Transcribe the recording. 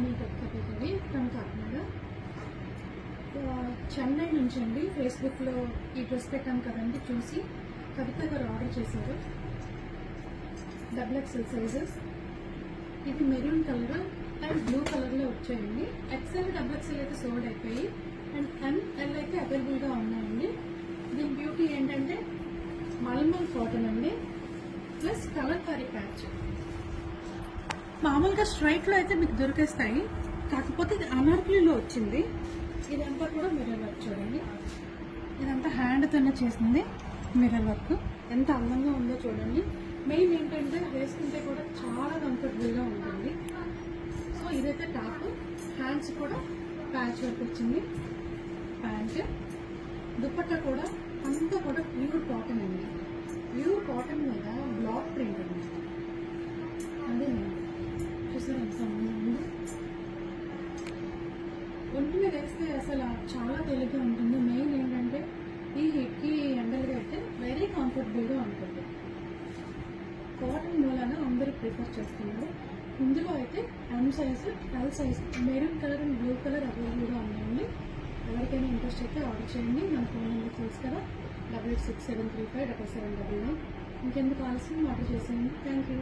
మామూలు కవితవి ఫ్రమ్ కాకినాడ. చెన్నై నుంచి అండి. ఫేస్బుక్లో ఈ డ్రెస్ పెట్టాం కదండి, చూసి కవిత గారు ఆర్డర్ చేశారు. XXL sizes. ఇది మెరూన్ కలర్ అండ్ బ్లూ కలర్లో వచ్చాయండి. XL, XXL అయితే సోల్డ్ అయిపోయి అండ్ ML అయితే అవైలబుల్గా ఉన్నాయండి. దీని బ్యూటీ ఏంటంటే మల్మల్ కాటన్ అండి, ప్లస్ కలంకారీ ప్యాచ్. మామూలుగా స్ట్రైట్లో అయితే మీకు దొరికేస్తాయి, కాకపోతే ఇది అనార్కలిలో వచ్చింది. ఇదంతా కూడా మిర్రర్ వర్క్ చూడండి. ఇదంతా హ్యాండ్తోనే చేసింది మిర్రర్ వర్క్. ఎంత అందంగా ఉందో చూడండి. మెయిన్ ఏంటంటే వేసుకుంటే కూడా చాలా కంఫర్టబుల్గా ఉంటుంది. సో ఇదైతే టాప్. హ్యాండ్స్ కూడా ప్యాచ్ వర్క్ వచ్చింది. ప్యాంట్, దుపట్టా కూడా అంతా కూడా ప్యూర్ కాటన్ అండి. ప్యూర్ కాటన్ మీద బ్లాక్ ప్రింట్ అండి. అదే చూసారు ఎంత అందంగా ఉంది. ఒంటి మీద వేస్తే అసలు చాలా తేలిగ్గా ఉంటుంది. మెయిన్ ఏంటంటే ఈ హిట్కి ఎండలుగా అయితే వెరీ కంఫర్టబుల్గా ఉంటుంది. కాటన్ మూలాన అందరూ ప్రిఫర్ చేస్తున్నారు. ఇందులో అయితే M size, L size, maroon colour and blue colour అవైలబుల్గా ఉన్నాయండి. ఎవరికైనా ఇంట్రెస్ట్ అయితే ఆర్డర్ చేయండి. మన ఫోన్ నెంబర్ తెలుసు కదా, 8867357799. ఇంకెందుకు ఆలస్యం ఆర్డర్ చేసేయండి. Thank you.